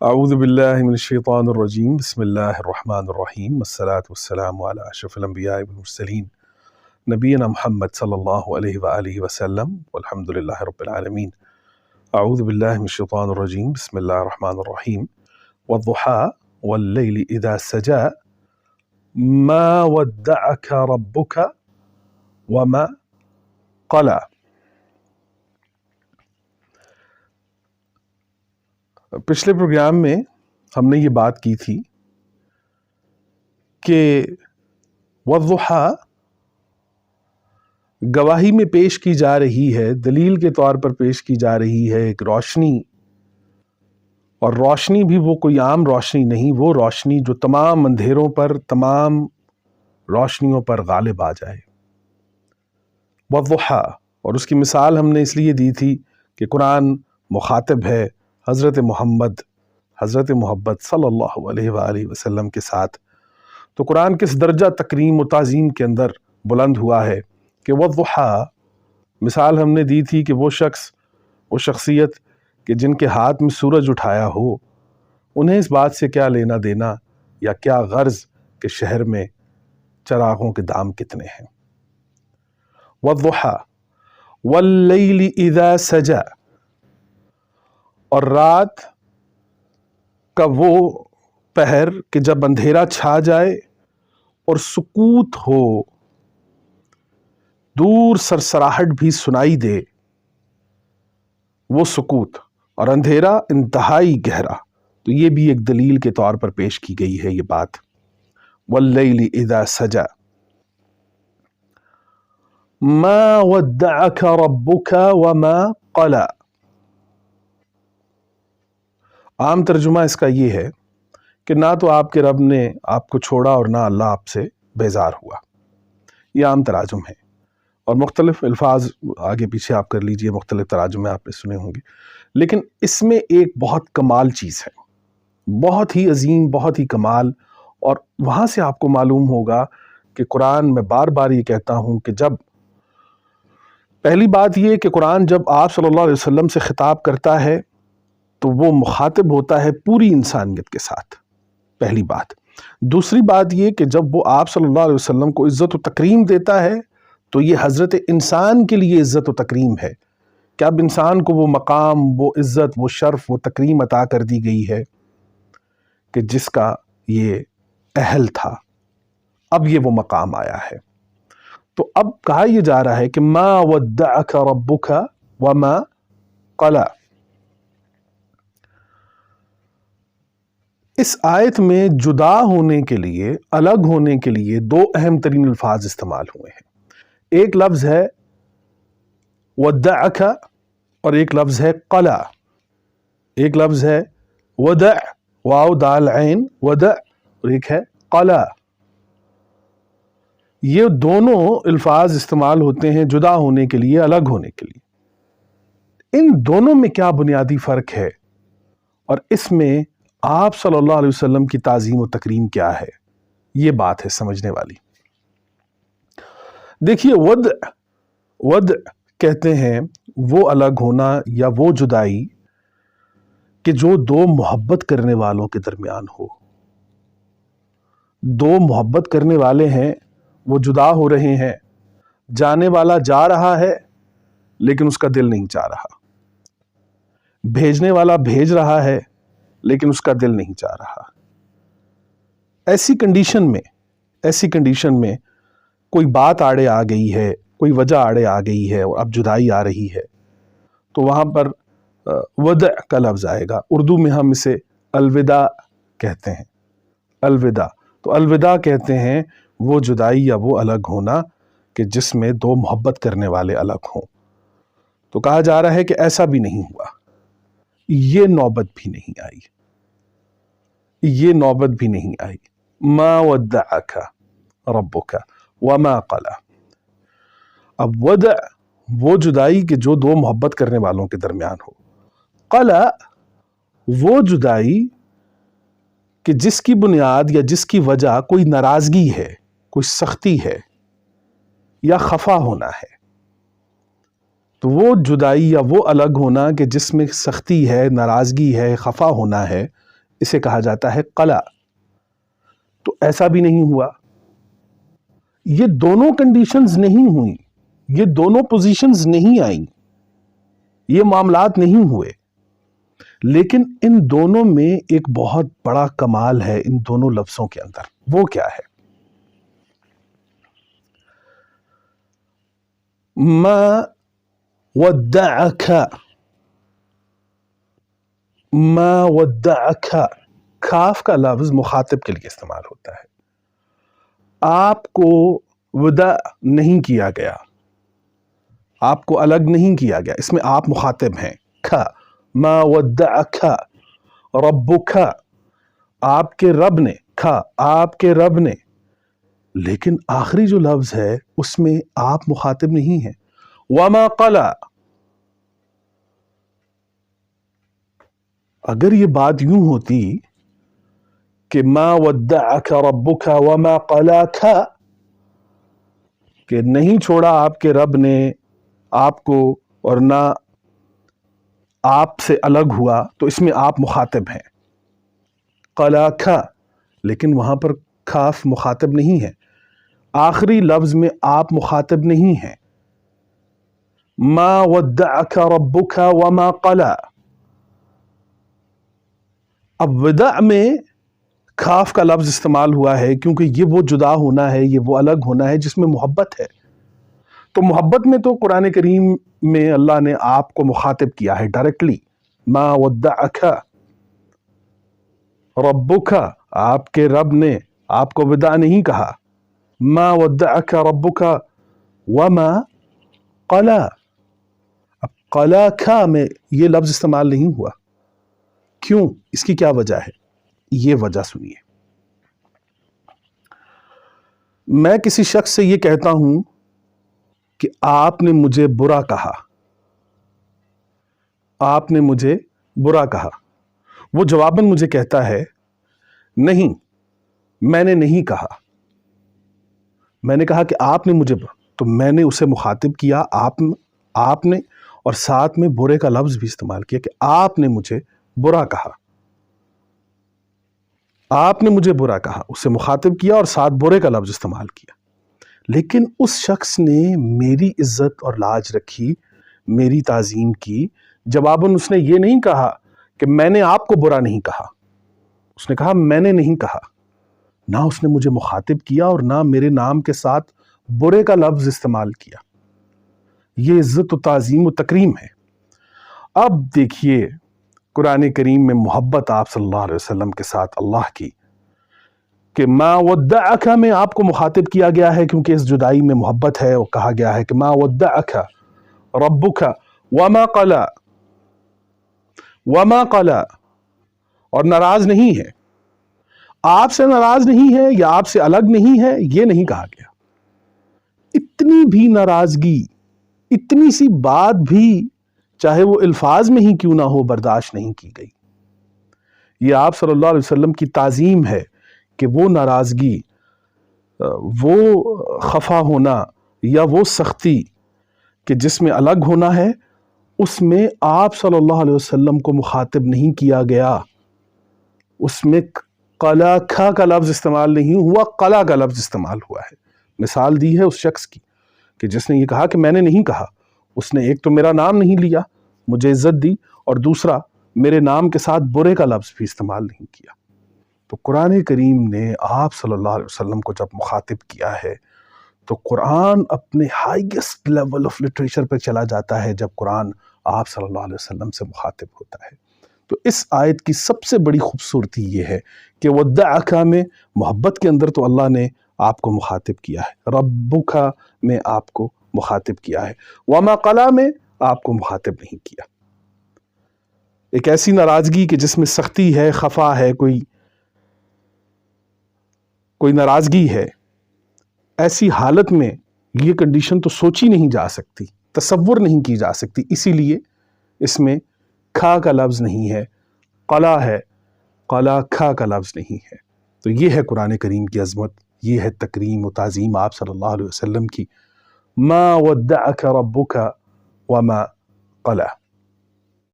اعوذ باللہ من الشیطان الرجیم، بسم اللہ الرحمن الرحیم، والصلاة والسلام علی اشرف الانبیاء والمرسلین نبینا محمد صلی اللہ علیہ وآلہ وسلم، والحمد للہ رب العالمین۔ اعوذ باللہ من الشیطان الرجیم، بسم اللہ الرحمن الرحیم، والضحیٰ واللیل اذا سجا ما ودعک ربک وما قلع۔ پچھلے پروگرام میں ہم نے یہ بات کی تھی کہ والضحیٰ گواہی میں پیش کی جا رہی ہے، دلیل کے طور پر پیش کی جا رہی ہے ایک روشنی، اور روشنی بھی وہ کوئی عام روشنی نہیں، وہ روشنی جو تمام اندھیروں پر، تمام روشنیوں پر غالب آ جائے۔ والضحیٰ، اور اس کی مثال ہم نے اس لیے دی تھی کہ قرآن مخاطب ہے حضرت محبت صلی اللہ علیہ وآلہ وسلم کے ساتھ، تو قرآن کس درجہ تکریم و تعظیم کے اندر بلند ہوا ہے کہ والضحیٰ، مثال ہم نے دی تھی کہ وہ شخص، وہ شخصیت کہ جن کے ہاتھ میں سورج اٹھایا ہو، انہیں اس بات سے کیا لینا دینا یا کیا غرض کہ شہر میں چراغوں کے دام کتنے ہیں۔ والضحیٰ واللیل اذا سجا، اور رات کا وہ پہر کہ جب اندھیرا چھا جائے اور سکوت ہو، دور سرسراہٹ بھی سنائی دے، وہ سکوت اور اندھیرا انتہائی گہرا، تو یہ بھی ایک دلیل کے طور پر پیش کی گئی ہے یہ بات۔ واللیل اذا سجا ما ودعک ربک وما قلع۔ عام ترجمہ اس کا یہ ہے کہ نہ تو آپ کے رب نے آپ کو چھوڑا اور نہ اللہ آپ سے بیزار ہوا۔ یہ عام تراجم ہے، اور مختلف الفاظ آگے پیچھے آپ کر لیجئے، مختلف تراجم میں آپ نے سنے ہوں گے، لیکن اس میں ایک بہت کمال چیز ہے، بہت ہی عظیم، بہت ہی کمال، اور وہاں سے آپ کو معلوم ہوگا کہ قرآن، میں بار بار یہ کہتا ہوں کہ جب پہلی بات یہ کہ قرآن جب آپ صلی اللہ علیہ وسلم سے خطاب کرتا ہے تو وہ مخاطب ہوتا ہے پوری انسانیت کے ساتھ، پہلی بات۔ دوسری بات یہ کہ جب وہ آپ صلی اللہ علیہ وسلم کو عزت و تکریم دیتا ہے تو یہ حضرت انسان کے لیے عزت و تکریم ہے کہ اب انسان کو وہ مقام، وہ عزت، وہ شرف، وہ تکریم عطا کر دی گئی ہے کہ جس کا یہ اہل تھا، اب یہ وہ مقام آیا ہے۔ تو اب کہا یہ جا رہا ہے کہ ما ودعک ربک وما قلع۔ اس آیت میں جدا ہونے کے لیے، الگ ہونے کے لیے دو اہم ترین الفاظ استعمال ہوئے ہیں۔ ایک لفظ ہے ودعک اور ایک لفظ ہے قلع۔ ایک لفظ ہے ودع، واو دال عین، ودع، اور ایک ہے قلع۔ یہ دونوں الفاظ استعمال ہوتے ہیں جدا ہونے کے لیے، الگ ہونے کے لیے۔ ان دونوں میں کیا بنیادی فرق ہے، اور اس میں آپ صلی اللہ علیہ وسلم کی تعظیم و تکریم کیا ہے، یہ بات ہے سمجھنے والی۔ دیکھیے، ودع کہتے ہیں وہ الگ ہونا یا وہ جدائی کہ جو دو محبت کرنے والوں کے درمیان ہو۔ دو محبت کرنے والے ہیں، وہ جدا ہو رہے ہیں، جانے والا جا رہا ہے لیکن اس کا دل نہیں چاہ رہا، بھیجنے والا بھیج رہا ہے لیکن اس کا دل نہیں چاہ رہا۔ ایسی کنڈیشن میں کوئی بات آڑے آ گئی ہے، کوئی وجہ آڑے آ گئی ہے اور اب جدائی آ رہی ہے، تو وہاں پر ودع کا لفظ آئے گا۔ اردو میں ہم اسے الوداع کہتے ہیں، الوداع۔ تو الوداع کہتے ہیں وہ جدائی یا وہ الگ ہونا کہ جس میں دو محبت کرنے والے الگ ہوں۔ تو کہا جا رہا ہے کہ ایسا بھی نہیں ہوا، یہ نوبت بھی نہیں آئی، یہ نوبت بھی نہیں آئی۔ ما ودعک ربک وما قلع۔ اب ودع وہ جدائی کہ جو دو محبت کرنے والوں کے درمیان ہو، قلع وہ جدائی کہ جس کی بنیاد یا جس کی وجہ کوئی ناراضگی ہے، کوئی سختی ہے یا خفا ہونا ہے۔ تو وہ جدائی یا وہ الگ ہونا کہ جس میں سختی ہے، ناراضگی ہے، خفا ہونا ہے، اسے کہا جاتا ہے قلا. تو ایسا بھی نہیں ہوا. یہ دونوں کنڈیشنز نہیں ہوئیں, یہ دونوں پوزیشنز نہیں آئیں, یہ معاملات نہیں ہوئے. لیکن ان دونوں میں ایک بہت بڑا کمال ہے ان دونوں لفظوں کے اندر. وہ کیا ہے؟ ما ودعک, ما ودعک, کاف کا لفظ مخاطب کے لیے استعمال ہوتا ہے. آپ کو وداع نہیں کیا گیا, آپ کو الگ نہیں کیا گیا, اس میں آپ مخاطب ہیں. کھا, ما ودعک ربک, آپ کے رب نے, کھا آپ کے رب نے. لیکن آخری جو لفظ ہے اس میں آپ مخاطب نہیں ہیں. وما قلا, اگر یہ بات یوں ہوتی کہ ما ودعک ربک وما قلاک, کہ نہیں چھوڑا آپ کے رب نے آپ کو اور نہ آپ سے الگ ہوا, تو اس میں آپ مخاطب ہیں. قلاک, لیکن وہاں پر کاف مخاطب نہیں ہے, آخری لفظ میں آپ مخاطب نہیں ہیں. ما ودعک ربک وما قلا. اب وداع میں کاف کا لفظ استعمال ہوا ہے کیونکہ یہ وہ جدا ہونا ہے, یہ وہ الگ ہونا ہے جس میں محبت ہے. تو محبت میں تو قرآن کریم میں اللہ نے آپ کو مخاطب کیا ہے ڈائریکٹلی. ما ودعک ربک, آپ کے رب نے آپ کو وداع نہیں کہا. ما ودعک ربک وما قلا. اب قلاک میں یہ لفظ استعمال نہیں ہوا. کیوں؟ اس کی کیا وجہ ہے؟ یہ وجہ سنیے. میں کسی شخص سے یہ کہتا ہوں کہ آپ نے مجھے برا کہا, آپ نے مجھے برا کہا. وہ جواباً مجھے کہتا ہے نہیں, میں نے نہیں کہا. میں نے کہا کہ آپ نے مجھے, تو میں نے اسے مخاطب کیا آپ نے, اور ساتھ میں برے کا لفظ بھی استعمال کیا کہ آپ نے مجھے برا کہا. آپ نے مجھے برا کہا, اسے مخاطب کیا اور ساتھ برے کا لفظ استعمال کیا. لیکن اس شخص نے میری عزت اور لاج رکھی, میری تعظیم کی. جواباً اس نے یہ نہیں کہا کہ میں نے آپ کو برا نہیں کہا, اس نے کہا میں نے نہیں کہا. نہ اس نے مجھے مخاطب کیا اور نہ میرے نام کے ساتھ برے کا لفظ استعمال کیا. یہ عزت و تعظیم و تکریم ہے. اب دیکھیے قرآن کریم میں محبت آپ صلی اللہ علیہ وسلم کے ساتھ اللہ کی, کہ ما ودعک میں آپ کو مخاطب کیا گیا ہے کیونکہ اس جدائی میں محبت ہے, اور کہا گیا ہے کہ ما ودعک ربک وما قلا, وما قلا, اور ناراض نہیں ہے, آپ سے ناراض نہیں ہے یا آپ سے الگ نہیں ہے, یہ نہیں کہا گیا. اتنی بھی ناراضگی, اتنی سی بات بھی چاہے وہ الفاظ میں ہی کیوں نہ ہو برداشت نہیں کی گئی. یہ آپ صلی اللہ علیہ وسلم کی تعظیم ہے کہ وہ ناراضگی, وہ خفا ہونا یا وہ سختی کہ جس میں الگ ہونا ہے, اس میں آپ صلی اللہ علیہ وسلم کو مخاطب نہیں کیا گیا. اس میں قلا کھا کا لفظ استعمال نہیں ہوا, قلا کا لفظ استعمال ہوا ہے. مثال دی ہے اس شخص کی کہ جس نے یہ کہا کہ میں نے نہیں کہا. اس نے ایک تو میرا نام نہیں لیا, مجھے عزت دی, اور دوسرا میرے نام کے ساتھ برے کا لفظ بھی استعمال نہیں کیا. تو قرآن کریم نے آپ صلی اللہ علیہ وسلم کو جب مخاطب کیا ہے تو قرآن اپنے ہائیسٹ لیول آف لٹریچر پہ چلا جاتا ہے جب قرآن آپ صلی اللہ علیہ وسلم سے مخاطب ہوتا ہے. تو اس آیت کی سب سے بڑی خوبصورتی یہ ہے کہ ودعک میں محبت کے اندر تو اللہ نے آپ کو مخاطب کیا ہے, ربک میں آپ کو مخاطب کیا ہے, وما قلا میں آپ کو مخاطب نہیں کیا. ایک ایسی ناراضگی کہ جس میں سختی ہے, خفا ہے, کوئی ناراضگی ہے, ایسی حالت میں یہ کنڈیشن تو سوچی نہیں جا سکتی, تصور نہیں کی جا سکتی. اسی لیے اس میں کھا کا لفظ نہیں ہے, قلا ہے, قلا کھا کا لفظ نہیں ہے. تو یہ ہے قرآن کریم کی عظمت, یہ ہے تکریم و تعظیم آپ صلی اللہ علیہ وسلم کی. ما ودعک ربک وما قلا.